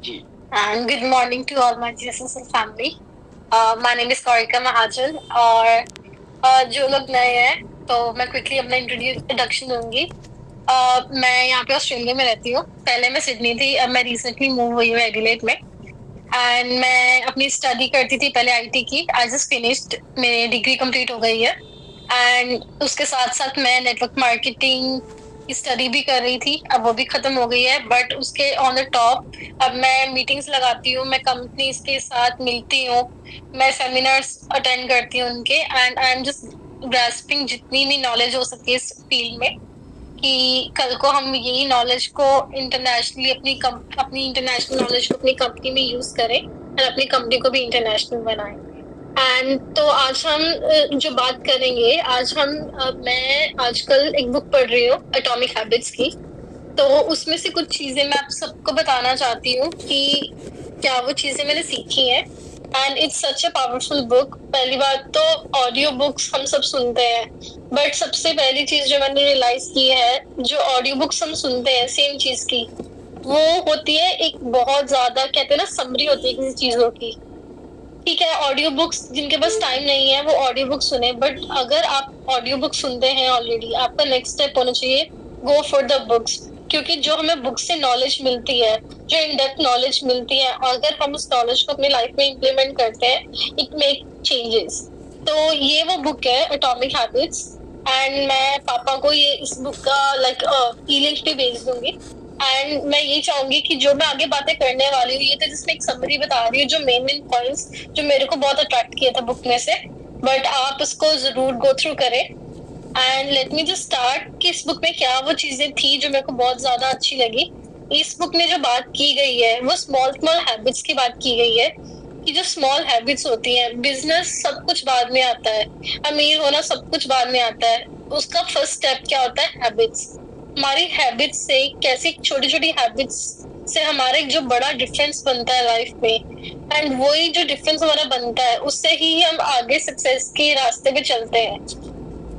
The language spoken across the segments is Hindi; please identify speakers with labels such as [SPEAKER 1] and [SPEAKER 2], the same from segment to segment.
[SPEAKER 1] Ji.
[SPEAKER 2] And good morning to all my GSSL family. My name is Karika Mahajan और जो लोग नए हैं तो मैं क्विकली अपना इंट्रोडक्शन दूंगी। मैं यहाँ पे ऑस्ट्रेलिया में रहती हूँ। पहले मैं सिडनी थी, अब मैं रिसेंटली मूव हुई हूँ एडिलेड में। एंड मैं अपनी स्टडी करती थी पहले आईटी की। आई जस्ट फिनिश्ड, मेरी डिग्री कंप्लीट हो गई है। एंड उसके साथ साथ मैं नेटवर्क मार्केटिंग की स्टडी भी कर रही थी, अब वो भी खत्म हो गई है। बट उसके ऑन द टॉप अब मैं मीटिंग्स लगाती हूँ, मैं कंपनीज के साथ मिलती हूँ, मैं सेमिनार्स अटेंड करती हूँ उनके। And I am just grasping जितनी भी नॉलेज हो सके इस फील्ड में, कि कल को हम यही नॉलेज को इंटरनेशनली अपनी इंटरनेशनल नॉलेज को अपनी कंपनी में यूज करें और अपनी कंपनी को भी इंटरनेशनल बनाएं। एंड तो आज हम जो बात करेंगे, मैं आजकल एक बुक पढ़ रही हूँ एटॉमिक हैबिट्स की। तो उसमें से कुछ चीजें मैं आप सबको बताना चाहती हूँ कि क्या वो चीजें मैंने सीखी हैं। And it's such a powerful book. पहली बात तो ऑडियो बुक्स हम सब सुनते हैं, बट सबसे पहली चीज जो मैंने रियलाइज की है, जो ऑडियो बुक्स हम सुनते हैं सेम चीज की, वो होती है एक बहुत ज्यादा, कहते हैं ना, समरी होती है किसी चीजों की। ठीक है, ऑडियो बुक्स जिनके पास टाइम नहीं है वो ऑडियो बुक सुने, बट अगर आप ऑडियो बुक सुनते हैं ऑलरेडी, आपका नेक्स्ट स्टेप होना चाहिए गो फॉर द बुक्स। क्योंकि जो हमें बुक से नॉलेज मिलती है, जो इन डेप्थ नॉलेज मिलती है, अगर हम उस नॉलेज को अपनी लाइफ में इम्प्लीमेंट करते हैं, इट मेक चेंजेस। तो ये वो बुक है एटॉमिक हैबिट्स। एंड मैं पापा को ये इस बुक का लाइक ई लिंक भी भेज दूंगी। एंड मैं ये चाहूंगी कि जो मैं आगे बातें करने वाली हूँ, ये तो जिसमें एक समरी बता रही हूँ, जो मेन मेन पॉइंट्स जो मेरे को बहुत अट्रैक्ट किया था बुक में से। बट आप उसको जरूर गो थ्रू करें। And let me just start कि इस बुक में क्या वो चीजें थी जो मेरे को बहुत ज्यादा अच्छी लगी। इस बुक में जो बात की गई है वो स्मॉल स्मॉल हैबिट्स की बात की गई है, कि जो स्मॉल हैबिट्स होती हैं, बिजनेस सब कुछ बाद में आता है, अमीर होना सब कुछ बाद में आता है। उसका फर्स्ट स्टेप क्या होता है? हैबिट्स। हमारी हैबिट्स से, कैसी छोटी छोटी हैबिट्स से हमारा एक जो बड़ा डिफरेंस बनता है लाइफ में, एंड वही जो डिफरेंस हमारा बनता है उससे ही हम आगे सक्सेस के रास्ते पे चलते हैं।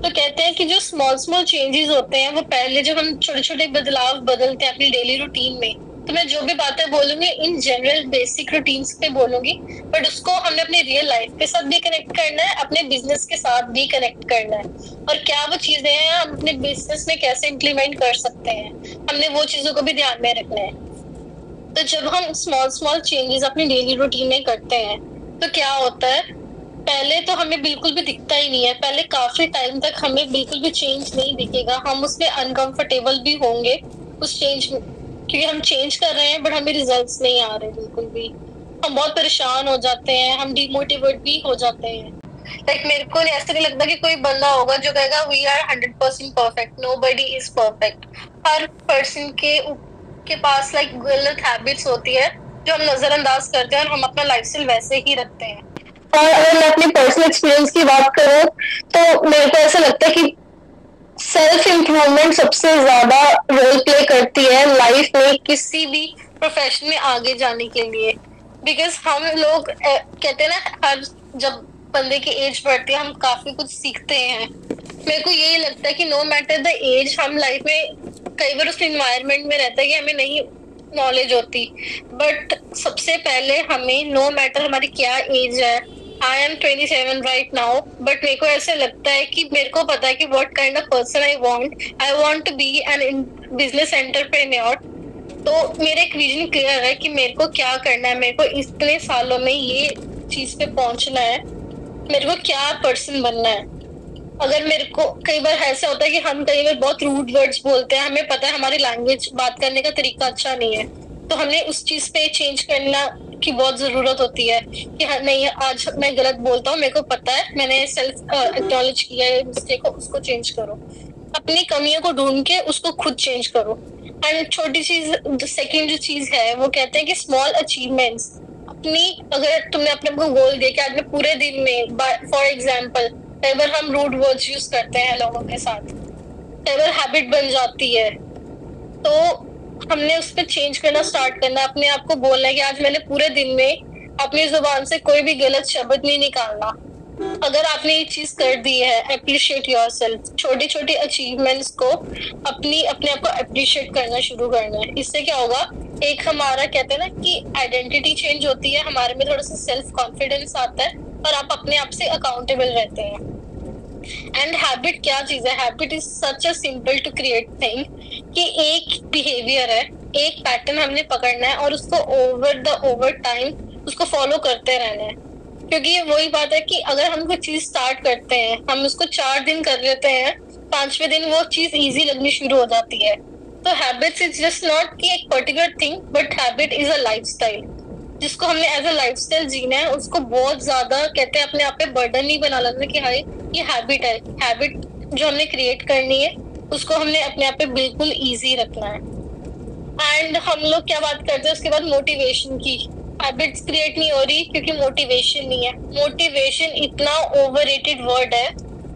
[SPEAKER 2] तो कहते हैं कि जो स्मॉल स्मॉल चेंजेस होते हैं, वो पहले जब हम छोटे छोटे बदलाव बदलते हैं अपनी डेली रूटीन में, तो मैं जो भी बातें बोलूंगी इन जनरल बेसिक रूटीन्स पे बोलूंगी, बट उसको हमने अपनी रियल लाइफ के साथ भी कनेक्ट करना है, अपने बिजनेस के साथ भी कनेक्ट करना है। और क्या वो चीजें हैं हम अपने बिजनेस में कैसे इम्प्लीमेंट कर सकते हैं, हमने वो चीजों को भी ध्यान में रखना है। तो जब हम स्मॉल स्मॉल चेंजेस अपनी डेली रूटीन में करते हैं, तो क्या होता है, पहले तो हमें बिल्कुल भी दिखता ही नहीं है, पहले काफी टाइम तक हमें बिल्कुल भी चेंज नहीं दिखेगा, हम उसमें अनकंफर्टेबल भी होंगे उस चेंज में, क्योंकि हम चेंज कर रहे हैं बट हमें रिजल्ट्स नहीं आ रहे बिल्कुल भी। हम बहुत परेशान हो जाते हैं, हम डिमोटिवेट भी हो जाते हैं। लाइक मेरे को ऐसा नहीं लगता कि कोई बंदा होगा जो कहेगा we are 100% perfect. Nobody is perfect. हर पर्सन के पास लाइक गलत हैबिट्स होती है जो हम नजरअंदाज करते हैं और हम अपना लाइफस्टाइल वैसे ही रखते हैं। और अगर मैं अपने पर्सनल एक्सपीरियंस की बात करूँ, तो मेरे को ऐसा लगता है कि सेल्फ इम्प्रूवमेंट सबसे ज्यादा रोल प्ले करती है लाइफ में किसी भी प्रोफेशन में आगे जाने के लिए। बिकॉज हम लोग कहते हैं ना, हर जब बंदे की एज बढ़ती है हम काफी कुछ सीखते हैं। मेरे को यही लगता है कि नो मैटर द एज, हम लाइफ में कई बार उस इन्वायरमेंट में रहता है कि हमें नहीं नॉलेज होती, बट सबसे पहले हमें, नो मैटर हमारी क्या एज है, I am 27 right now, but मेरे को ऐसे लगता है कि मेरे को पता है कि what kind of person I want to be an business entrepreneur. तो मेरा एक विजन क्लियर है कि मेरे को क्या करना है, मेरे को इतने सालों में ये चीज पे पहुंचना है, मेरे को क्या पर्सन बनना है। अगर मेरे को, कई बार ऐसा होता है कि हम कई बार बहुत रूड वर्ड्स बोलते हैं, हमें पता है हमारी लैंग्वेज, बात करने का तरीका अच्छा नहीं है, तो हमने उस चीज पे चेंज करना की बहुत जरूरत होती है कि हाँ नहीं, आज मैं गलत बोलता हूँ, मेरे को पता है, मैंने सेल्फ एक्नॉलेज किया है मिस्टेक को, उसको चेंज करो। अपनी कमियों को ढूंढ के उसको खुद चेंज करो। एंड छोटी चीज, सेकंड जो चीज है, वो कहते हैं कि स्मॉल अचीवमेंट्स अपनी, अगर तुमने अपने को गोल दिया कि आज मैं पूरे दिन में, फॉर एग्जाम्पल, कई बार हम रूड वर्ड्स यूज करते हैं लोगों के साथ, कई बार हैबिट बन जाती है, तो हमने उस पर चेंज करना स्टार्ट करना, अपने आप को बोलना है कि आज मैंने पूरे दिन में अपनी जुबान से कोई भी गलत शब्द नहीं निकालना। अगर आपने ये चीज कर दी है, अप्रिशिएट योरसेल्फ, छोटी छोटी अचीवमेंट्स को, अपने आप को अप्रिशिएट करना शुरू करना है। इससे क्या होगा, एक हमारा कहते हैं ना कि आइडेंटिटी चेंज होती है, हमारे में थोड़ा सा सेल्फ कॉन्फिडेंस आता है और आप अपने आप से अकाउंटेबल रहते हैं। एंड हैबिट क्या चीज है? Habit is such a simple to create thing कि एक बिहेवियर है, एक पैटर्न हमने पकड़ना है और उसको ओवर टाइम उसको फॉलो करते रहना है। क्योंकि ये वही बात है कि अगर हम कोई चीज स्टार्ट करते हैं, हम उसको 4 दिन कर लेते हैं, 5वें दिन वो चीज इजी लगनी शुरू हो जाती है। तो हैबिट्स इज जस्ट नॉट कि एक particular thing, but habit is a lifestyle जिसको हमने एज अ लाइफस्टाइल जीना है। उसको बहुत ज्यादा कहते हैं अपने आप पे बर्डन नहीं बना लेना कि हाय ये हैबिट है। हैबिट जो हमने क्रिएट करनी है उसको हमने अपने आप पे बिल्कुल इजी रखना है। एंड हम लोग क्या बात करते हैं उसके बाद? मोटिवेशन की। हैबिट्स क्रिएट नहीं हो रही क्योंकि मोटिवेशन नहीं है। मोटिवेशन इतना ओवररेटेड वर्ड है।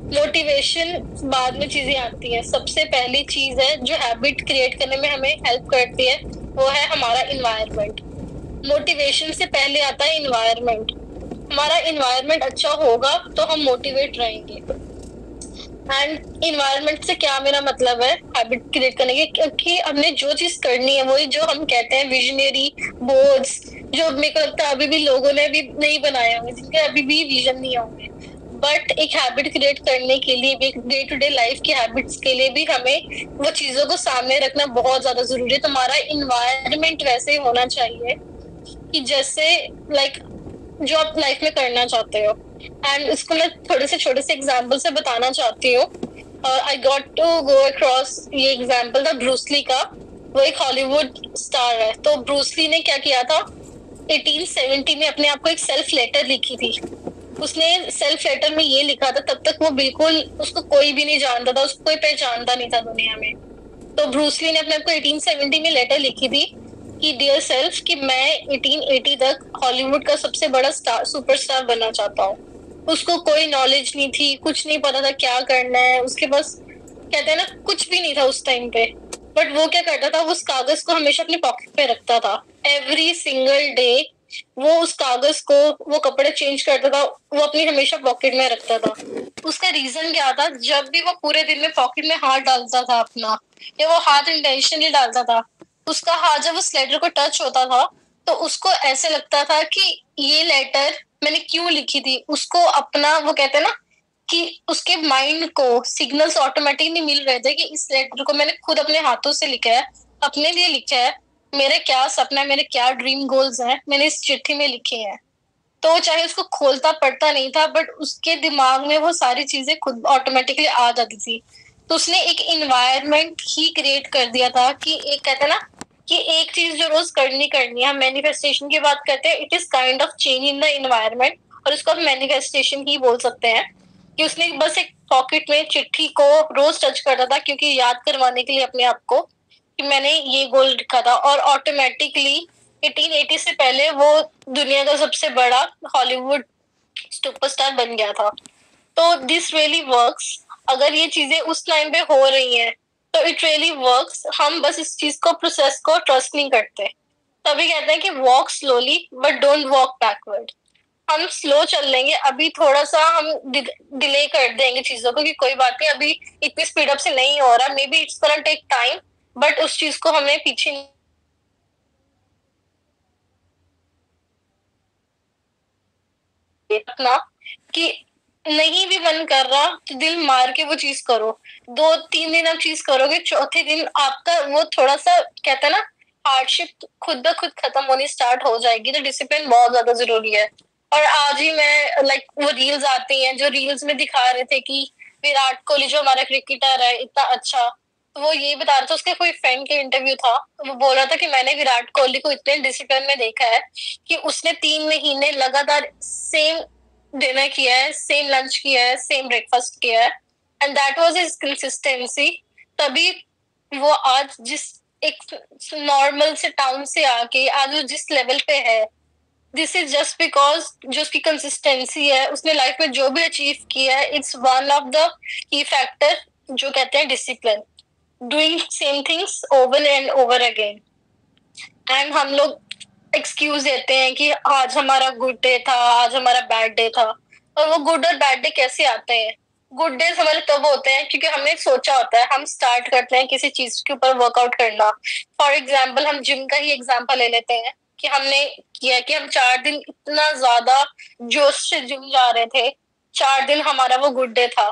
[SPEAKER 2] मोटिवेशन बाद में चीजें आती है। सबसे पहली चीज है जो हैबिट क्रिएट करने में हमें हेल्प करती है, वो है हमारा इन्वायरमेंट। मोटिवेशन से पहले आता है इन्वायरमेंट। हमारा इन्वायरमेंट अच्छा होगा तो हम मोटिवेट रहेंगे। एंड इन्वायरमेंट से क्या मेरा मतलब है हैबिट क्रिएट करने के? क्योंकि हमने जो चीज करनी है वही जो हम कहते हैं विजनरी बोर्ड्स, जो मेरे को लगता है अभी भी लोगों ने भी नहीं बनाए होंगे, जिनके अभी भी विजन नहीं होंगे। बट एक हैबिट क्रिएट करने के लिए भी, डे टू डे लाइफ की हैबिट्स के लिए भी हमें वो चीजों को सामने रखना बहुत ज्यादा जरूरी है। तुम्हारा इन्वायरमेंट वैसे होना चाहिए कि जैसे लाइक जो आप लाइफ में करना चाहते हो। एंड इसको मैं थोड़े से छोटे से एग्जाम्पल से बताना चाहती हूँ। I got to go across, ये एग्जाम्पल था ब्रूसली का। वो एक हॉलीवुड स्टार है। तो ब्रूसली ने क्या किया था, 1870 में अपने आप को एक सेल्फ लेटर लिखी थी। उसने सेल्फ लेटर में ये लिखा था, तब तक वो बिल्कुल, उसको कोई भी नहीं जानता था, उसको कोई पहचानता नहीं था दुनिया में। तो ब्रूसली ने अपने आप को 1870 में लेटर लिखी थी कि डियर सेल्फ, कि मैं 1880 तक हॉलीवुड का सबसे बड़ा स्टार, सुपरस्टार बनना चाहता हूँ। उसको कोई नॉलेज नहीं थी, कुछ नहीं पता था क्या करना है, उसके पास कहते हैं ना कुछ भी नहीं था उस टाइम पे। बट वो क्या करता था, उस कागज को हमेशा अपनी पॉकेट में रखता था। एवरी सिंगल डे वो उस कागज को, वो कपड़े चेंज करता था, वो अपनी हमेशा पॉकेट में रखता था। उसका रीजन क्या था? जब भी वो पूरे दिन में पॉकेट में हाथ डालता था अपना, या वो हाथ इंटेंशनली डालता था, उसका हाथ जब उस लेटर को टच होता था तो उसको ऐसे लगता था कि ये लेटर मैंने क्यों लिखी थी। उसको अपना, वो कहते हैं ना कि उसके माइंड को सिग्नल्स ऑटोमेटिकली मिल रहे थे कि इस लेटर को मैंने खुद अपने हाथों से लिखा है, अपने लिए लिखा है, मेरे क्या सपना है, मेरे क्या ड्रीम गोल्स हैं, मैंने इस चिट्ठी में लिखे हैं। तो चाहे उसको खोलता पढ़ता नहीं था, बट उसके दिमाग में वो सारी चीजें खुद ऑटोमेटिकली आ जाती थी। तो उसने एक इन्वायरमेंट ही क्रिएट कर दिया था कि एक कहते हैं ना कि एक चीज जो रोज करनी करनी है। हम मैनिफेस्टेशन की बात करते हैं, it is kind of change in the environment, और इसको हम मैनिफेस्टेशन ही बोल सकते हैं। कि उसने बस एक पॉकेट में चिट्ठी को रोज टच करता था, क्योंकि याद करवाने के लिए अपने आप को कि मैंने ये गोल लिखा था, और ऑटोमेटिकली 1880 से पहले वो दुनिया का सबसे बड़ा हॉलीवुड सुपरस्टार बन गया था। तो दिस रियली वर्क्स। अगर ये चीजें उस टाइम पे हो रही हैं तो इट रियली वर्क्स। हम बस इस चीज को, प्रोसेस को ट्रस्ट नहीं करते। तभी कहते हैं कि walk slowly but don't walk backward. हम स्लो चल लेंगे, अभी थोड़ा सा हम डिले कर देंगे चीजों को कि कोई बात नहीं, अभी इतनी स्पीड अप से नहीं हो रहा, maybe it's gonna take time, but उस चीज को हमें पीछे रखना कि नहीं भी मन कर रहा तो दिल मार के वो चीज करो। 2-3 दिन आप चीज करोगे, चौथे दिन आपका वो थोड़ा सा कहता है ना हार्डशिप खुद ब खुद खत्म होनी स्टार्ट हो जाएगी। तो डिसिप्लिन बहुत ज्यादा जरूरी है। और आज ही मैं लाइक वो रील्स आती हैं जो रील्स में दिखा रहे थे कि विराट कोहली जो हमारा क्रिकेटर है इतना अच्छा, तो वो ये बता रहा था, उसके कोई फ्रेंड के इंटरव्यू था, तो वो बोल रहा था कि मैंने विराट कोहली को इतने डिसिप्लिन में देखा है कि उसने 3 महीने लगातार सेम डिनर किया है, सेम लंच किया है, सेम ब्रेकफास्ट किया है, and that was his consistency. तभी वो आज जिस एक नॉर्मल से टाउन से आके आज वो जिस लेवल पे है, दिस इज जस्ट बिकॉज जो उसकी कंसिस्टेंसी है, उसने लाइफ में जो भी अचीव किया है, it's one of the key factor जो कहते हैं discipline, doing same things over and over again. And हम लोग एक्सक्यूज देते हैं कि आज हमारा गुड डे था, आज हमारा बैड डे था। और वो गुड और बैड डे कैसे आते हैं? गुड डेज हमारे तब होते हैं क्योंकि हमने सोचा होता है, हम स्टार्ट करते हैं किसी चीज के ऊपर वर्कआउट करना। फॉर एग्जाम्पल हम जिम का ही एग्जाम्पल ले लेते हैं कि हमने किया कि हम 4 दिन इतना ज्यादा जोश से जिम जा रहे थे, 4 दिन हमारा वो गुड डे था।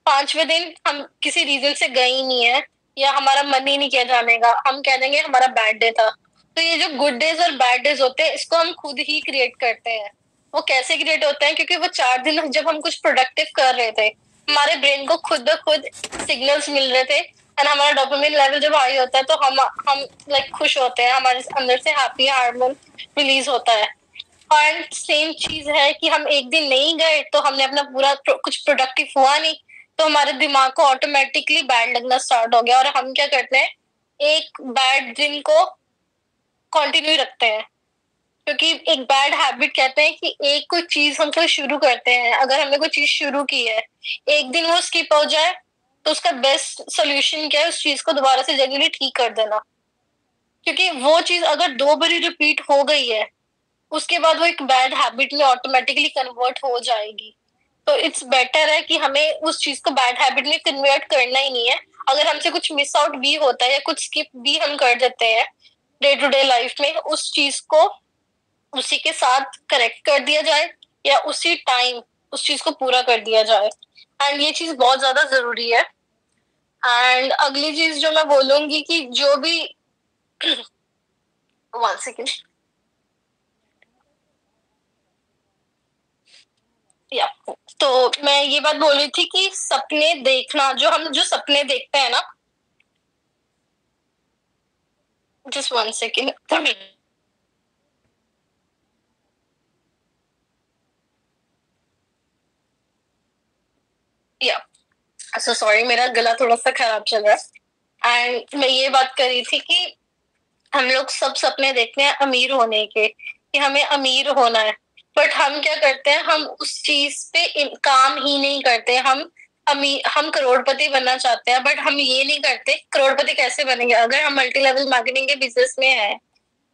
[SPEAKER 2] 5वें दिन हम किसी रीजन से गए ही नहीं है या हमारा मन ही नहीं किया जाने का, हम कह देंगे हमारा बैड डे था। तो ये जो गुड डेज और बैड डेज होते हैं इसको हम खुद ही क्रिएट करते हैं। वो कैसे क्रिएट होते हैं? क्योंकि वो 4 दिन जब हम कुछ प्रोडक्टिव कर रहे थे, हमारे ब्रेन को खुद ब खुद सिग्नल्स मिल रहे थे, एंड हमारा डोपामिन लेवल जब हाई होता है तो हम लाइक खुश होते हैं, हमारे अंदर से हैप्पी हार्मोन रिलीज होता है। और सेम चीज है कि हम एक दिन नहीं गए तो हमने अपना पूरा कुछ प्रोडक्टिव हुआ नहीं, तो हमारे दिमाग को ऑटोमेटिकली बैड लगना स्टार्ट हो गया और हम क्या करते हैं, एक बैड दिन को कंटिन्यू रखते हैं। क्योंकि एक बैड हैबिट कहते हैं कि एक कोई चीज हम कोई शुरू करते हैं, अगर हमने कोई चीज शुरू की है, एक दिन वो स्किप हो जाए तो उसका बेस्ट सोल्यूशन क्या है, उस चीज को दोबारा से जल्दी ठीक कर देना। क्योंकि वो चीज अगर 2 बारी रिपीट हो गई है, उसके बाद वो एक बैड हैबिट में ऑटोमेटिकली कन्वर्ट हो जाएगी। तो इट्स बेटर है कि हमें उस चीज को बैड हैबिट में कन्वर्ट करना ही नहीं है। अगर हमसे कुछ मिस आउट भी होता है या कुछ स्किप भी हम कर देते हैं डे टू डे लाइफ में, उस चीज को उसी के साथ करेक्ट कर दिया जाए या उसी टाइम उस चीज को पूरा कर दिया जाए। एंड ये चीज बहुत ज्यादा जरूरी है। एंड अगली चीज जो मैं बोलूंगी कि जो भी 1 सेकेंड, या तो मैं ये बात बोल रही थी कि सपने देखना, जो हम जो सपने देखते हैं ना, जस्ट 1 सेकेंड, या सो सॉरी, मेरा गला थोड़ा सा खराब चल रहा है। एंड मैं ये बात कर रही थी कि हम लोग सब सपने देखते हैं अमीर होने के, कि हमें अमीर होना है, बट हम क्या करते हैं, हम उस चीज पे काम ही नहीं करते। हम करोड़पति बनना चाहते हैं, बट हम ये नहीं करते करोड़पति कैसे बनेंगे। अगर हम मल्टी लेवल मार्केटिंग के बिजनेस में है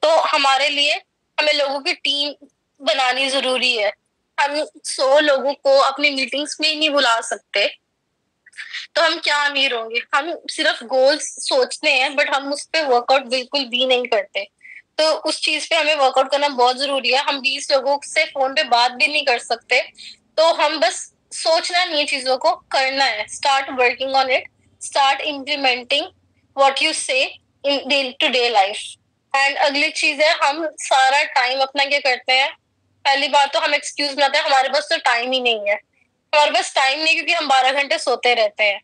[SPEAKER 2] तो हमारे लिए हमें लोगों की टीम बनानी जरूरी है। हम 100 लोगों को अपनी मीटिंग्स में ही नहीं बुला सकते, तो हम क्या अमीर होंगे। हम सिर्फ गोल्स सोचते हैं बट हम उस पर वर्कआउट बिल्कुल भी नहीं करते। तो उस चीज पे हमें वर्कआउट करना बहुत जरूरी है। हम 20 लोगों से फोन पे बात भी नहीं कर सकते, तो हम बस सोचना नहीं है, चीजों को करना है। Start working on it, start implementing what you say in day to day life. And अगली चीज है, हम सारा टाइम अपना क्या करते हैं, पहली बात तो हम एक्सक्यूज बनाते हैं हमारे पास तो टाइम ही नहीं है। हमारे पास टाइम नहीं क्योंकि हम 12 घंटे सोते रहते हैं।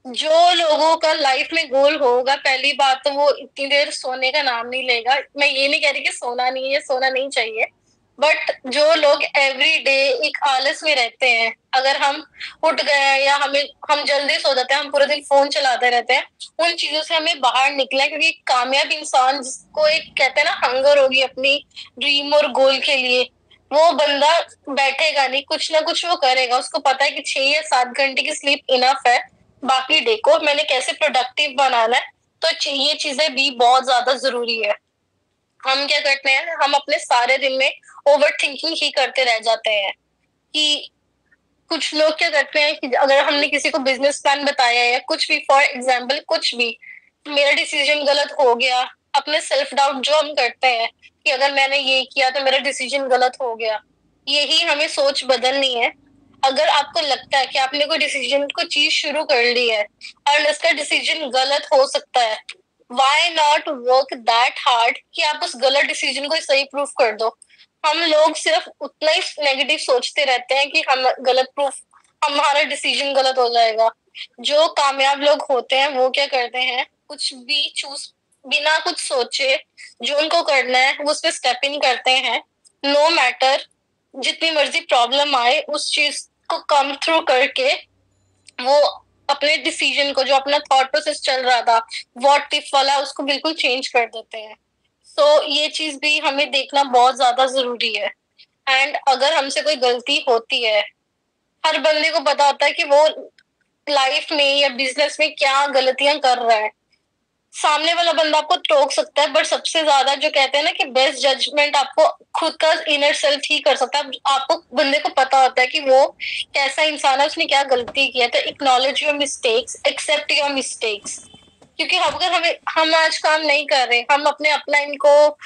[SPEAKER 2] जो लोगों का लाइफ में गोल होगा, पहली बात तो वो इतनी देर सोने का नाम नहीं लेगा। मैं ये नहीं कह रही कि सोना नहीं है, सोना नहीं चाहिए, बट जो लोग एवरी डे एक आलस में रहते हैं, अगर हम उठ गए या हम जल्दी सो जाते हैं, हम पूरे दिन फोन चलाते रहते हैं, उन चीजों से हमें बाहर निकला है। क्योंकि कामयाब इंसान जिसको एक कहते हैं ना हंगर होगी अपनी ड्रीम और गोल के लिए, वो बंदा बैठेगा नहीं, कुछ ना कुछ वो करेगा। उसको पता है कि 6 या 7 घंटे की स्लीप इनफ है, बाकी डे को मैंने कैसे प्रोडक्टिव बनाना है। तो ये चीजें भी बहुत ज्यादा जरूरी है। हम क्या करते हैं, हम अपने सारे दिन में ओवर थिंकिंग ही करते रह जाते हैं। कि कुछ लोग क्या करते हैं कि अगर हमने किसी को बिजनेस प्लान बताया है या कुछ भी, फॉर एग्जाम्पल कुछ भी, मेरा डिसीजन गलत हो गया, अपने सेल्फ डाउट जो हम करते हैं कि अगर मैंने ये किया तो मेरा डिसीजन गलत हो गया, यही हमें सोच बदलनी है। अगर आपको लगता है कि आपने कोई डिसीजन को चीज शुरू कर ली है और इसका डिसीजन गलत हो सकता है, why not work that hard कि आप उस गलत डिसीजन को सही प्रूफ कर दो। हम लोग सिर्फ उतना ही नेगेटिव सोचते रहते हैं कि हम गलत प्रूफ, हमारा डिसीजन गलत हो जाएगा। जो कामयाब लोग होते हैं वो क्या करते हैं, कुछ भी चूज बिना कुछ सोचे, जो उनको करना है वो उस पर स्टेप इन करते हैं। नो मैटर जितनी मर्जी प्रॉब्लम आए, उस चीज को कम थ्रू करके वो अपने डिसीजन को, जो अपना थॉट प्रोसेस चल रहा था व्हाट इफ वाला, उसको बिल्कुल चेंज कर देते हैं। तो ये चीज भी हमें देखना बहुत ज्यादा जरूरी है। एंड अगर हमसे कोई गलती होती है, हर बंदे को पता होता है कि वो लाइफ में या बिजनेस में क्या गलतियां कर रहा है। सामने वाला बंदा आपको टोक सकता है, बट सबसे ज्यादा जो कहते हैं ना कि बेस्ट जजमेंट आपको खुद का इनर सेल्फ ही कर सकता है। आपको बंदे को पता होता है कि वो कैसा इंसान है, उसने क्या गलती की है। तो acknowledge your mistakes, accept your mistakes. क्योंकि अगर हम आज काम नहीं कर रहे, हम अपने अपलाइन को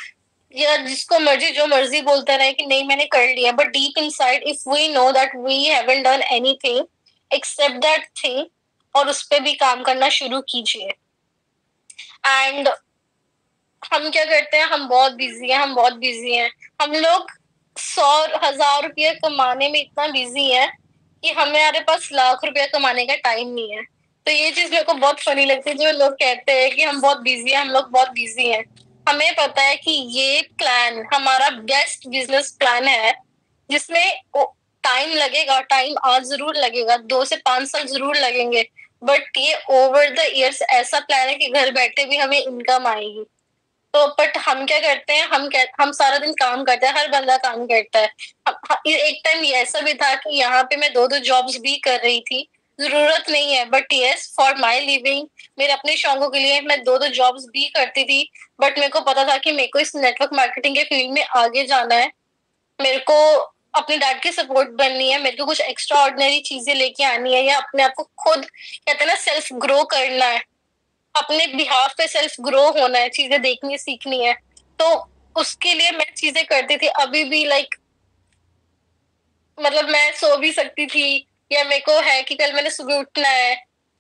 [SPEAKER 2] या जिसको मर्जी जो मर्जी बोलते रहे कि नहीं मैंने कर लिया, but deep inside if we know that we haven't done anything, except that thing और उस पर भी काम करना शुरू कीजिए। एंड हम क्या करते हैं, हम बहुत बिजी हैं, हम बहुत बिजी हैं। हम लोग 100,000 रुपये कमाने में इतना बिजी है कि हमारे पास लाख रुपया कमाने का टाइम नहीं है। तो ये चीज मेरे को बहुत फनी लगती है, जो लोग कहते हैं कि हम बहुत बिजी हैं, हम लोग बहुत बिजी हैं। हमें पता है कि ये प्लान हमारा बेस्ट बिजनेस प्लान है, जिसमें टाइम लगेगा, टाइम आज जरूर लगेगा, 2 से 5 साल जरूर लगेंगे, बट ये ओवर द इयर्स ऐसा प्लान है कि घर बैठे भी हमें इनकम आएगी। तो बट हम क्या करते हैं, हम सारा दिन काम करते हैं, हर बंदा काम करता है। एक टाइम ये ऐसा भी था कि यहाँ पे मैं 2-2 जॉब्स भी कर रही थी, जरूरत नहीं है, but yes for my living, मेरे अपने शौकों के लिए मैं 2-2 जॉब्स भी करती थी। बट मेरे को पता था कि मेरे को इस नेटवर्क मार्केटिंग के फील्ड में आगे जाना है, मेरे को अपने डैड की सपोर्ट बननी है, मेरे को कुछ एक्स्ट्रा ऑर्डिनरी चीजें लेके आनी है, या अपने आप को खुद कहते हैं ना सेल्फ ग्रो करना है, अपने बिहाफ पे सेल्फ ग्रो होना है, चीजें देखनी सीखनी है। तो उसके लिए मैं चीजें करती थी अभी भी, लाइक मतलब मैं सो भी सकती थी, या मेरे को है कि कल मैंने सुबह उठना है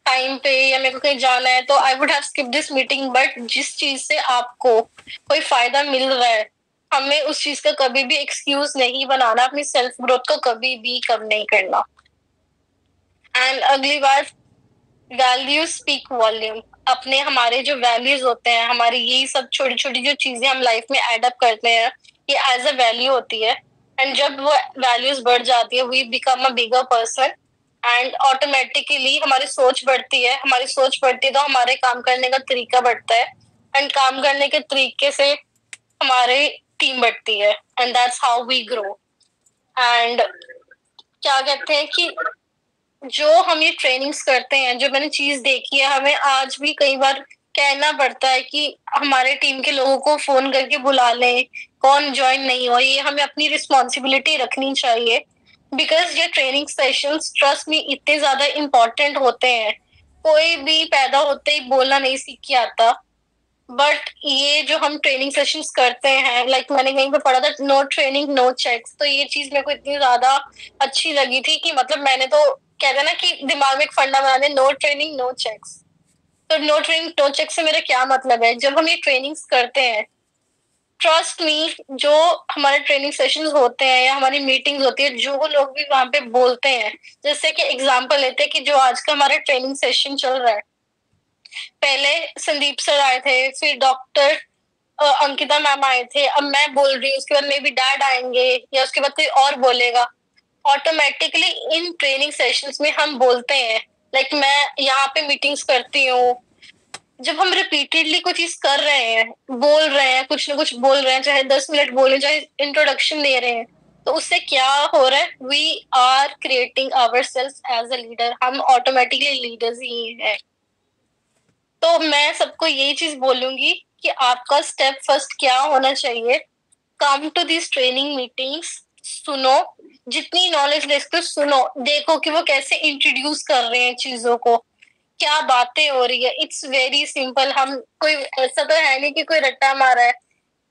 [SPEAKER 2] टाइम पे, या मेरे को कहीं जाना है, तो I would have skip this meeting. But जिस चीज से आपको कोई फायदा मिल रहा है, हमें उस चीज का कभी भी एक्सक्यूज नहीं बनाना, अपनी सेल्फ ग्रोथ को कभी भी कम नहीं करना। एंड अगली बात, वैल्यूज स्पीक वॉल्यूम। अपने हमारे जो वैल्यूज होते हैं, हमारी यही सब छोटी छोटी जो चीजें हम लाइफ में एड अप करते हैं, ये एज अ वैल्यू होती है। एंड जब वो वैल्यूज बढ़ जाती है, we become a bigger person, and automatically हमारी सोच बढ़ती है, हमारी सोच बढ़ती है तो हमारे काम करने का तरीका बढ़ता है, एंड काम करने के तरीके से हमारी टीम बढ़ती है, and that's how we grow. And क्या कहते हैं कि जो हम ये ट्रेनिंग्स करते हैं, जो मैंने चीज देखी है, हमें आज भी कई बार कहना पड़ता है कि हमारे टीम के लोगों को फोन करके बुला लें, कौन ज्वाइन नहीं हो। ये हमें अपनी रिस्पॉन्सिबिलिटी रखनी चाहिए, बिकॉज ये ट्रेनिंग सेशंस ट्रस्ट में इतने ज्यादा इम्पोर्टेंट होते हैं। कोई भी पैदा होते ही बोलना नहीं सीख के आता, बट ये जो हम ट्रेनिंग सेशंस करते हैं, लाइक मैंने कहीं पे पढ़ा था, नो ट्रेनिंग नो चेक्स। तो ये चीज मेरे को इतनी ज्यादा अच्छी लगी थी कि मतलब मैंने तो कहते हैं ना कि दिमाग में एक फंडा बना दे, नो ट्रेनिंग नो चेक्स। तो नो ट्रेनिंग नो चेक से मेरा क्या मतलब है, जब हम ये ट्रेनिंग्स करते हैं, ट्रस्ट मी, जो हमारे ट्रेनिंग सेशंस होते हैं या हमारी मीटिंग्स होती है, जो लोग भी वहां पे बोलते हैं, जैसे कि एग्जांपल लेते हैं कि जो आज का हमारा ट्रेनिंग सेशन चल रहा है, पहले संदीप सर आए थे, फिर डॉक्टर अंकिता मैम आए थे, अब मैं बोल रही हूँ, उसके बाद मे बी डैड आएंगे, या उसके बाद कोई और बोलेगा। ऑटोमेटिकली इन ट्रेनिंग सेशंस में हम बोलते हैं, लाइक मैं यहाँ पे मीटिंग्स करती हूँ, जब हम रिपीटेडली कुछ चीज कर रहे हैं, बोल रहे हैं, कुछ ना कुछ बोल रहे हैं, चाहे 10 मिनट बोले, चाहे इंट्रोडक्शन दे रहे हैं, तो उससे क्या हो रहा है, we are creating our self as a leader, हम ऑटोमेटिकली लीडर्स ही हैं। तो मैं सबको यही चीज बोलूंगी कि आपका स्टेप फर्स्ट क्या होना चाहिए, come to this training meetings, सुनो, जितनी नॉलेज ले सकते हो सुनो, देखो कि वो कैसे इंट्रोड्यूस कर रहे हैं चीजों को, क्या बातें हो रही है। इट्स वेरी सिंपल, हम कोई ऐसा तो है नहीं कि कोई रट्टा मारा है।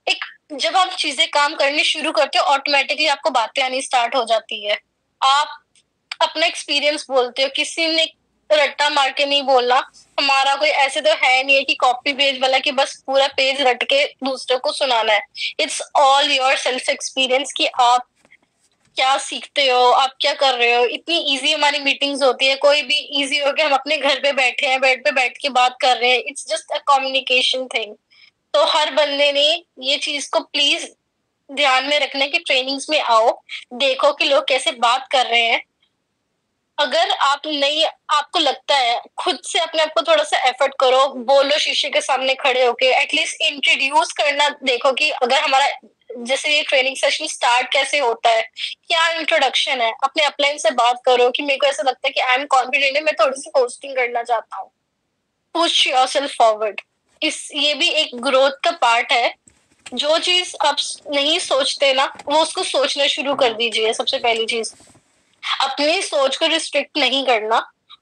[SPEAKER 2] एक जब आप चीजें काम करनी शुरू करते हो, ऑटोमेटिकली आपको बातें आनी स्टार्ट हो जाती है, आप अपना एक्सपीरियंस बोलते हो, किसी ने रट्टा मार के नहीं बोलना। हमारा कोई ऐसे तो है नहीं है कि कॉपी पेज वाला कि बस पूरा पेज रट के दूसरे को सुनाना है। It's all your self experience कि आप क्या सीखते हो, आप क्या कर रहे हो। इतनी इजी हमारी मीटिंग्स होती है, कोई भी इजी हो के हम अपने घर पे बैठे हैं, बेड पे बैठ के बात कर रहे हैं, it's just a communication thing. तो हर बंदे ने ये चीज को प्लीज ध्यान में रखने की ट्रेनिंग्स में आओ, देखो कि लोग कैसे बात कर रहे हैं। अगर आप नहीं, आपको लगता है, खुद से अपने आप को थोड़ा सा एफर्ट करो, बोलो शीशे के सामने खड़े होके, एटलीस्ट इंट्रोड्यूस करना देखो कि अगर हमारा जैसे ये ट्रेनिंग सेशन स्टार्ट कैसे होता है, क्या इंट्रोडक्शन है, अपने अपलाइन से बात करो कि मेरे को ऐसा लगता है कि आई एम कॉन्फिडेंट है, मैं थोड़ी सी होस्टिंग करना चाहता हूँ। पुश योरसेल्फ फॉरवर्ड, ये भी एक ग्रोथ का पार्ट है। जो चीज आप नहीं सोचते ना, वो उसको सोचना शुरू कर दीजिए। सबसे पहली चीज, अपनी सोच को रिस्ट्रिक्ट नहीं करना,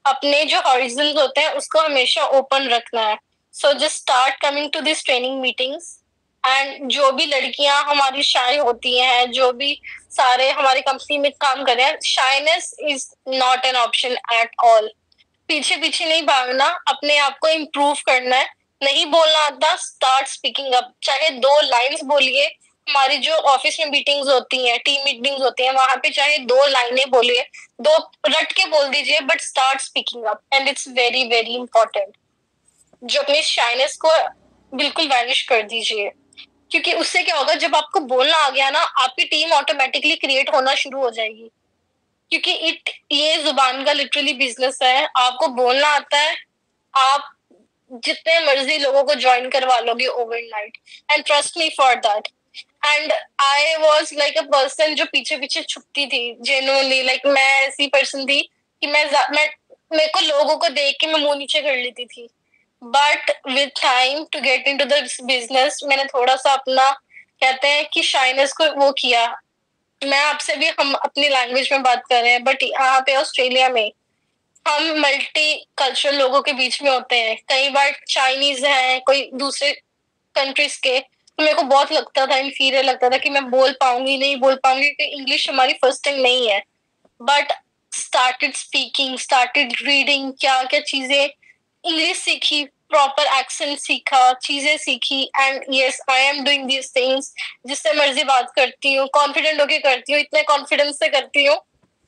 [SPEAKER 2] अपने जो हॉरिजन्स होते हैं उसको हमेशा ओपन रखना है। So just start coming to this training meetings. And जो भी लड़कियां हमारी शाय होती हैं, जो भी सारे हमारी कंपनी में काम कर रहे हैं, shyness is not an option at all. पीछे पीछे नहीं भागना, अपने आप को इम्प्रूव करना है। नहीं बोलना आता, स्टार्ट स्पीकिंग अप। चाहे 2 लाइन्स बोलिए। हमारी जो ऑफिस में मीटिंग्स होती हैं, टीम मीटिंग्स होती हैं, वहां पे चाहे 2 लाइनें बोलिए, 2 रट के बोल दीजिए, but start speaking up and it's very very important. जो अपनी शाइनेस को बिल्कुल वैनिश कर दीजिए, क्योंकि उससे क्या होगा, जब आपको बोलना आ गया ना, आपकी टीम ऑटोमेटिकली क्रिएट होना शुरू हो जाएगी। क्योंकि ये जुबान का लिटरली बिजनेस है। आपको बोलना आता है, आप जितने मर्जी लोगों को ज्वाइन करवा लोगे overnight, and trust me for that. And I was like a person जो पीछे पीछे छुपती थी जेन्युइनली। लाइक मैं ऐसी पर्सन थी कि मेरे को लोगों को देख के मैं मुंह नीचे कर लेती थी। But with time to get into this business, मैंने थोड़ा सा अपना, कहते हैं कि शाइनेस को वो किया। मैं आपसे भी, हम अपनी लैंग्वेज में बात कर रहे हैं, बट यहाँ पे ऑस्ट्रेलिया में हम मल्टी कल्चरल लोगों के बीच में होते हैं। कई बार चाइनीज हैं, कोई दूसरे कंट्रीज के, तो मेरे को बहुत लगता था, इंफीरियर लगता था कि मैं बोल पाऊंगी नहीं बोल पाऊंगी, क्योंकि इंग्लिश हमारी फर्स्ट टाइम नहीं है। But started speaking, started reading, क्या क्या चीजें इंग्लिश सीखी, प्रॉपर एक्सेंट सीखा, चीजें सीखी, and yes I am doing these things. जिससे मर्जी बात करती हूँ, कॉन्फिडेंट होके करती हूँ, इतने कॉन्फिडेंस से करती हूँ।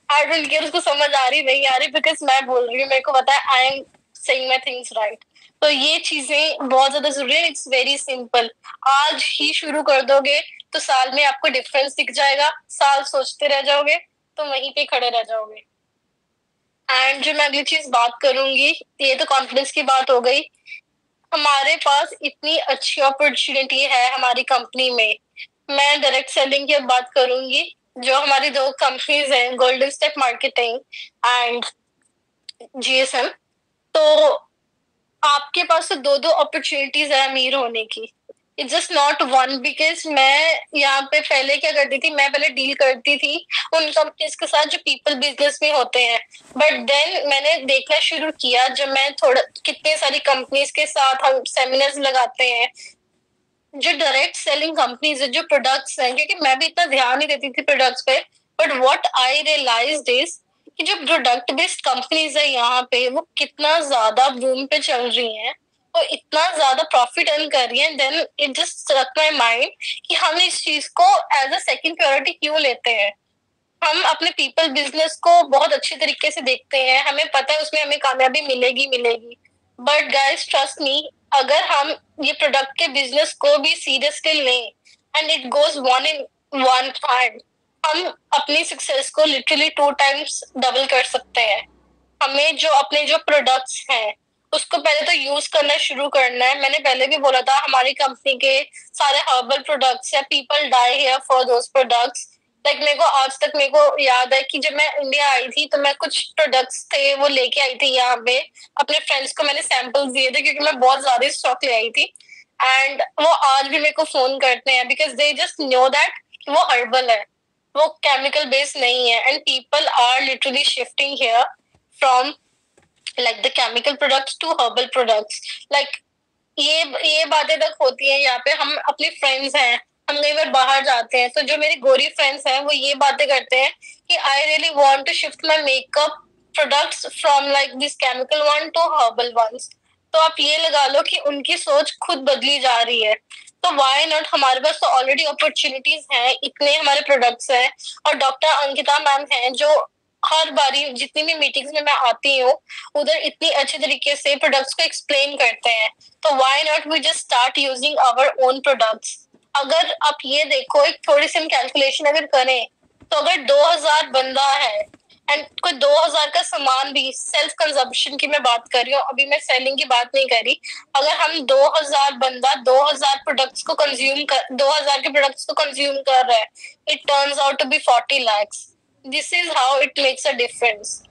[SPEAKER 2] आई डोंट केयर उसको समझ आ रही नहीं आ रही, बिकॉज मैं बोल रही हूँ, मेरे को पता है I am saying my things right. तो ये चीजें बहुत ज्यादा जरूरी है। It's very simple. आज ही शुरू कर दोगे तो साल में आपको डिफरेंस दिख जाएगा। साल सोचते रह जाओगे तो वहीं पे खड़े रह जाओगे। एंड जो मैं अगली चीज बात करूंगी, ये तो कॉन्फिडेंस की बात हो गई। हमारे पास इतनी अच्छी अपॉर्चुनिटी है हमारी कंपनी में। मैं डायरेक्ट सेलिंग की अब बात करूंगी। जो हमारी 2 कंपनीज हैं, golden step marketing and GSM. तो आपके पास तो 2 अपॉर्चुनिटीज है अमीर होने की। It's just not one. Because मैं यहाँ पे पहले क्या करती थी, मैं पहले डील करती थी उन कंपनीज के साथ जो पीपल बिजनेस में होते हैं। बट देन मैंने देखना शुरू किया, जब मैं थोड़ा, कितने सारी कंपनीज के साथ हम सेमिनार्स लगाते हैं, जो डायरेक्ट सेलिंग कंपनीज है, जो प्रोडक्ट्स हैं, क्योंकि मैं भी इतना ध्यान नहीं देती थी प्रोडक्ट्स पे। But what I realised is कि जो प्रोडक्ट बेस्ड कंपनीज है यहाँ पे, वो कितना ज्यादा बूम पे चल रही हैं, वो इतना ज्यादा प्रॉफिट अर्न कर रही है। Then it just struck my mind कि हम इस चीज को एज अ सेकंड प्रायोरिटी क्यों लेते हैं। हम अपने पीपल बिजनेस को बहुत अच्छे तरीके से देखते हैं, हमें पता है उसमें हमें कामयाबी मिलेगी मिलेगी। बट गाइस ट्रस्ट मी, अगर हम ये प्रोडक्ट के बिजनेस को भी सीरियसली लें, and it goes one in one hand, हम अपनी सक्सेस को लिटरली 2 टाइम्स डबल कर सकते हैं। हमें जो अपने जो प्रोडक्ट्स हैं उसको पहले तो यूज करना शुरू करना है। मैंने पहले भी बोला था, हमारी कंपनी के सारे हर्बल प्रोडक्ट्स है, people dye hair for those products. Like मेरे को आज तक मेरे को याद है कि जब मैं इंडिया आई थी तो मैं कुछ प्रोडक्ट्स थे वो लेके आई थी यहाँ पे। अपने फ्रेंड्स को मैंने सैंपल्स दिए थे, क्योंकि मैं बहुत ज्यादा स्टॉक ले आई थी। एंड वो आज भी मेरे को फोन करते हैं, because they just know that वो हर्बल है, वो केमिकल बेस्ड नहीं है। And people are literally shifting here from like the chemical products to herbal products। like ये बातें तक होती है यहाँ पे। हम अपने फ्रेंड्स हैं, हम कई बार बाहर जाते हैं, तो जो मेरी गोरी फ्रेंड्स हैं वो ये बातें करते हैं कि I really want to shift my makeup products from like this chemical one to herbal ones. तो आप ये लगा लो कि उनकी सोच खुद बदली जा रही है। तो व्हाई नॉट, हमारे पास तो ऑलरेडी अपॉर्चुनिटीज हैं, इतने हमारे प्रोडक्ट्स हैं। और डॉक्टर अंकिता मैम हैं जो हर बारी जितनी भी मीटिंग्स में मैं आती हूँ, उधर इतनी अच्छे तरीके से प्रोडक्ट्स को एक्सप्लेन करते हैं। तो why not we just start using our own products. अगर आप ये देखो, एक थोड़ी सी हम कैलकुलेशन अगर करें, तो अगर 2000 बंदा है एंड कोई 2000 का सामान भी, सेल्फ कंजम्पशन की मैं बात कर रही हूँ, अभी मैं सेलिंग की बात नहीं कर रही। अगर हम 2000 बंदा 2000 प्रोडक्ट्स को कंज्यूम कर 2000 के प्रोडक्ट्स को कंज्यूम कर रहा है, it turns out to be 40 lakhs। This is how it makes a difference.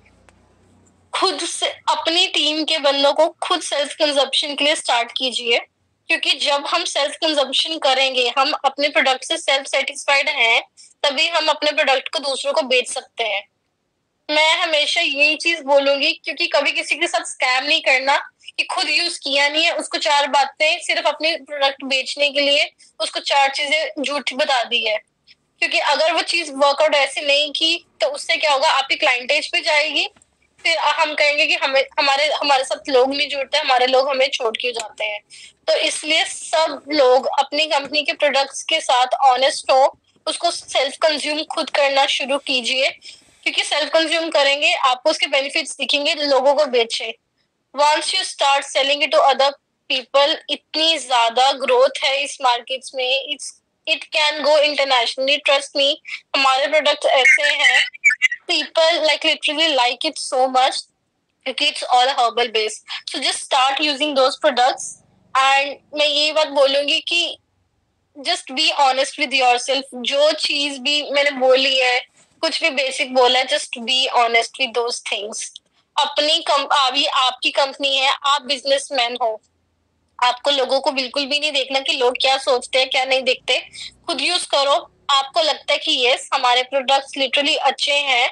[SPEAKER 2] खुद से अपनी टीम के बंदों को खुद सेल्फ कंजप्शन के लिए स्टार्ट कीजिए। क्योंकि जब हम सेल्फ कंजम्पशन करेंगे, हम अपने प्रोडक्ट से सेल्फ सेटिस्फाइड हैं, तभी हम अपने प्रोडक्ट को दूसरों को बेच सकते हैं। मैं हमेशा यही चीज बोलूंगी, क्योंकि कभी किसी के साथ स्कैम नहीं करना कि खुद यूज किया नहीं है, उसको 4 बातें सिर्फ अपने प्रोडक्ट बेचने के लिए उसको 4 चीजें झूठी बता दी है। क्योंकि अगर वो चीज वर्कआउट ऐसे नहीं की तो उससे क्या होगा, आपकी क्लाइंटेज पे जाएगी, फिर हम कहेंगे कि हमें हमारे हमारे साथ लोग नहीं जुड़ते, हमारे लोग हमें छोड़ के जाते हैं। तो इसलिए सब लोग अपनी कंपनी के प्रोडक्ट्स के साथ ऑनेस्ट हो, उसको सेल्फ कंज्यूम खुद करना शुरू कीजिए, क्योंकि सेल्फ कंज्यूम करेंगे आपको उसके बेनिफिट्स दिखेंगे, लोगों को बेचे। Once you start selling it to other people, इतनी ज्यादा ग्रोथ है इस मार्केट्स में, it can go internationally, trust me. हमारे प्रोडक्ट ऐसे हैं, people like literally like it so much क्योंकि it's all herbal based, so just start using those products। and मैं ये बात बोलूंगी कि just be honest with yourself, जो चीज भी मैंने बोली है, कुछ भी बेसिक बोला है, just be honest with those things। अभी आपकी कंपनी है, आप बिजनेसमैन हो, आपको लोगों को बिल्कुल भी नहीं देखना कि लोग क्या सोचते हैं क्या नहीं देखते, खुद यूज करो। आपको लगता है कि यस हमारे प्रोडक्ट्स लिटरली अच्छे हैं,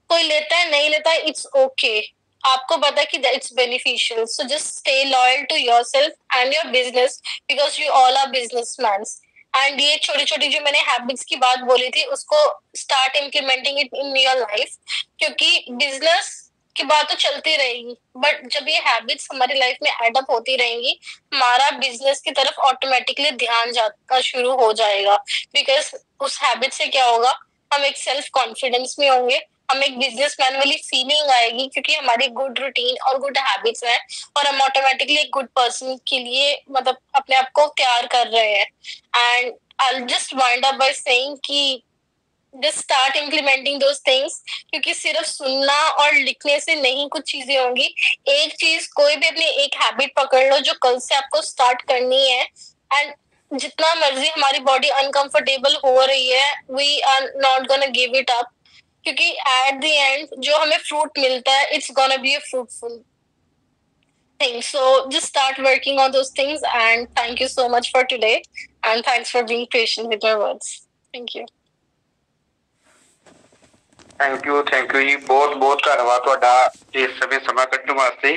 [SPEAKER 2] कोई लेता है नहीं लेता है, इट्स ओके। आपको पता है कि it's beneficial, so just stay loyal to yourself and your business, because you all are businessman. And ये छोटी छोटी जो मैंने हैबिट्स की बात बोली थी, उसको start implementing it in your life, क्योंकि बिजनेस की बात तो चलती रहेगी, बट जब ये हैबिट्स हमारी लाइफ में एडअप होती रहेंगी, हमारा बिजनेस की तरफ ऑटोमेटिकली ध्यान जाना शुरू हो जाएगा। बिकॉज उस हैबिट से क्या होगा, हम एक सेल्फ कॉन्फिडेंस में होंगे, हमें एक बिजनेसमैन वाली फीलिंग आएगी, क्योंकि हमारी गुड रूटीन और गुड हैबिट्स हैं, और हम ऑटोमेटिकली एक गुड पर्सन के लिए मतलब अपने आप को तैयार कर रहे हैं। And I just wind up by saying कि just start implementing those things, क्योंकि सिर्फ सुनना और लिखने से नहीं कुछ चीजें होंगी। एक चीज, कोई भी अपनी एक हैबिट पकड़ लो जो कल से आपको स्टार्ट करनी है, एंड जितना मर्जी हमारी बॉडी अनकंफर्टेबल हो रही है, we are not gonna give it up, क्योंकि एट द एंड जो हमें फ्रूट मिलता है, it's gonna be a fruitful thing. So just start working on those things, and thank you so much for today, and thanks for being patient with my words. Thank you.
[SPEAKER 1] Thank you जी, बहुत बहुत धन्यवाद ਤੁਹਾਡਾ ਇਸ ਸਮੇਂ ਸਮਾਂ ਕੱਢਣ ਵਾਸਤੇ।